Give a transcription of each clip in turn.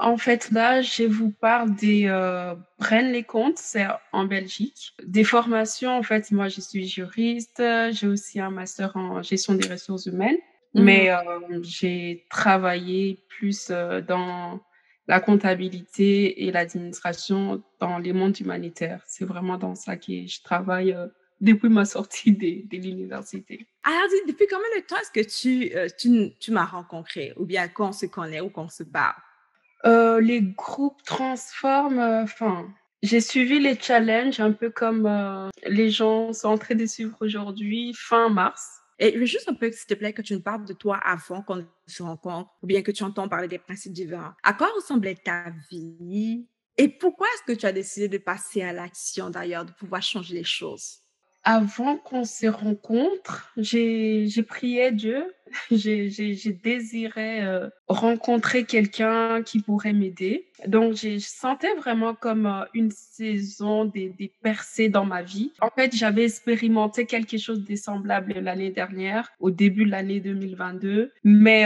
En fait, là, je vous parle des Braine-les-Comtes, c'est en Belgique. Des formations, en fait, moi, je suis juriste, j'ai aussi un master en gestion des ressources humaines, Mhm. mais j'ai travaillé plus dans la comptabilité et l'administration dans les mondes humanitaires. C'est vraiment dans ça que je travaille depuis ma sortie de l'université. Alors, dis, depuis combien de temps est-ce que tu m'as rencontré, ou bien qu'on se connaît ou qu'on se parle? Les groupes transforment, enfin, j'ai suivi les challenges un peu comme les gens sont en train de suivre aujourd'hui, fin mars. Et je veux juste un peu, s'il te plaît, que tu nous parles de toi avant qu'on se rencontre, ou bien que tu entends parler des principes divins. À quoi ressemblait ta vie? Et pourquoi est-ce que tu as décidé de passer à l'action, d'ailleurs, de pouvoir changer les choses? Avant qu'on se rencontre, j'ai prié Dieu, j'ai désiré rencontrer quelqu'un qui pourrait m'aider. Donc, je sentais vraiment comme une saison des percées dans ma vie. En fait, j'avais expérimenté quelque chose de semblable l'année dernière, au début de l'année 2022. Mais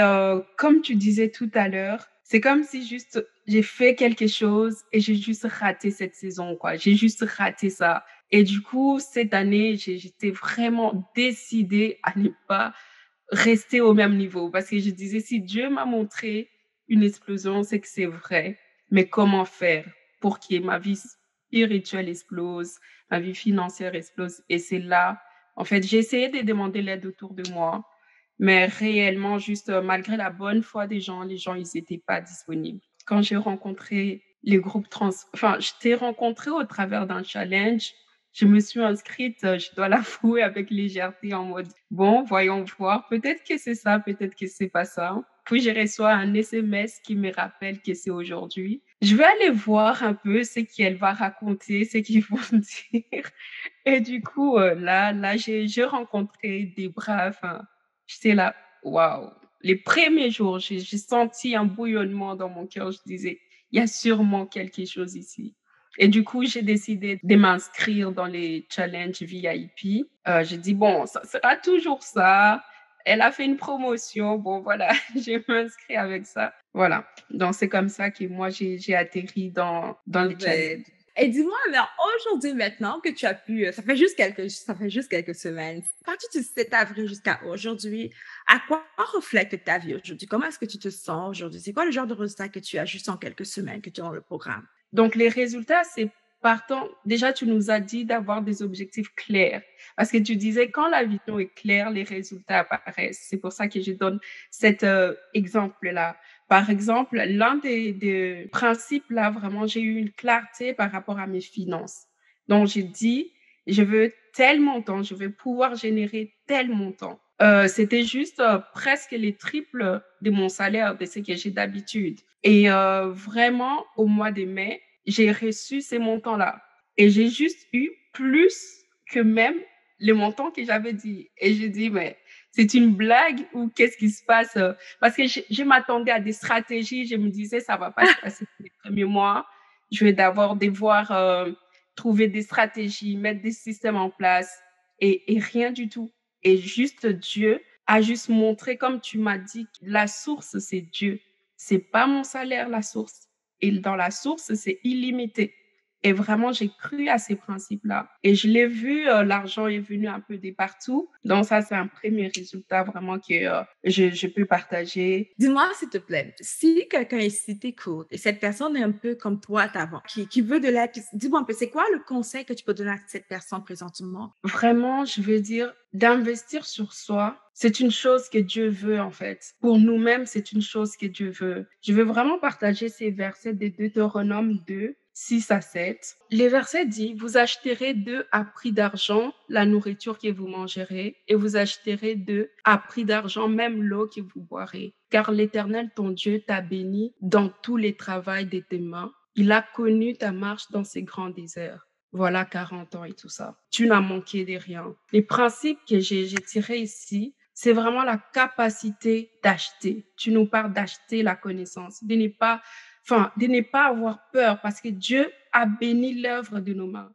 comme tu disais tout à l'heure, c'est comme si juste j'ai fait quelque chose et j'ai juste raté cette saison, quoi. J'ai juste raté ça. Et du coup, cette année, j'étais vraiment décidée à ne pas rester au même niveau parce que je disais, si Dieu m'a montré une explosion, c'est que c'est vrai. Mais comment faire pour que ma vie spirituelle explose, ma vie financière explose? Et c'est là, en fait, j'ai essayé de demander l'aide autour de moi, mais réellement, juste malgré la bonne foi des gens, les gens, ils n'étaient pas disponibles. Quand j'ai rencontré les groupes trans, enfin, je t'ai rencontré au travers d'un challenge. Je me suis inscrite, je dois l'avouer, avec légèreté en mode, bon, voyons voir, peut-être que c'est ça, peut-être que c'est pas ça. Puis je reçois un SMS qui me rappelle que c'est aujourd'hui. Je vais aller voir un peu ce qu'elle va raconter, ce qu'ils vont dire. Et du coup, là, j'ai rencontré des bras, enfin, j'étais là, waouh. Les premiers jours, j'ai senti un bouillonnement dans mon cœur. Je disais, il y a sûrement quelque chose ici. Et du coup, j'ai décidé de m'inscrire dans les challenges VIP. J'ai dit, bon, ça sera toujours ça. Elle a fait une promotion. Bon, voilà, j'ai m'inscrit avec ça. Voilà. Donc, c'est comme ça que moi, j'ai atterri dans les challenges. Ben, et dis-moi, alors, aujourd'hui, maintenant que tu as pu, ça fait juste quelques semaines, à partir du 7 avril jusqu'à aujourd'hui, à quoi reflète ta vie aujourd'hui? Comment est-ce que tu te sens aujourd'hui? C'est quoi le genre de résultat que tu as juste en quelques semaines que tu as dans le programme? Donc, les résultats, c'est partant. Déjà, tu nous as dit d'avoir des objectifs clairs. Parce que tu disais, quand la vision est claire, les résultats apparaissent. C'est pour ça que je donne cet exemple-là. Par exemple, l'un des principes, là, vraiment, j'ai eu une clarté par rapport à mes finances. Donc, j'ai dit, je veux tel montant, je veux pouvoir générer tel montant. C'était juste presque les triples de mon salaire, de ce que j'ai d'habitude. Et vraiment, au mois de mai, j'ai reçu ces montants-là. Et j'ai juste eu plus que même les montants que j'avais dit. Et j'ai dit, mais c'est une blague ou qu'est-ce qui se passe? Parce que je m'attendais à des stratégies. Je me disais, ça va pas se passer les premiers mois. Je vais d'abord devoir trouver des stratégies, mettre des systèmes en place et rien du tout. Et juste Dieu a juste montré, comme tu m'as dit, la source, c'est Dieu. C'est pas mon salaire, la source. Et dans la source, c'est illimité. Et vraiment, j'ai cru à ces principes-là. Et je l'ai vu, l'argent est venu un peu de partout. Donc ça, c'est un premier résultat vraiment que je peux partager. Dis-moi, s'il te plaît, si quelqu'un ici t'écoute et cette personne est un peu comme toi avant, qui veut de l'aide, dis-moi un peu, c'est quoi le conseil que tu peux donner à cette personne présentement? Vraiment, je veux dire, d'investir sur soi, c'est une chose que Dieu veut en fait. Pour nous-mêmes, c'est une chose que Dieu veut. Je veux vraiment partager ces versets de Deutéronome 2, 6 à 7. Les versets disent, vous achèterez d'eux à prix d'argent la nourriture que vous mangerez et vous achèterez d'eux à prix d'argent même l'eau que vous boirez. Car l'Éternel, ton Dieu, t'a béni dans tous les travaux de tes mains. Il a connu ta marche dans ces grands déserts. Voilà 40 ans et tout ça. Tu n'as manqué de rien. Les principes que j'ai tirés ici, c'est vraiment la capacité d'acheter. Tu nous parles d'acheter la connaissance, de ne pas avoir peur parce que Dieu a béni l'œuvre de nos mains.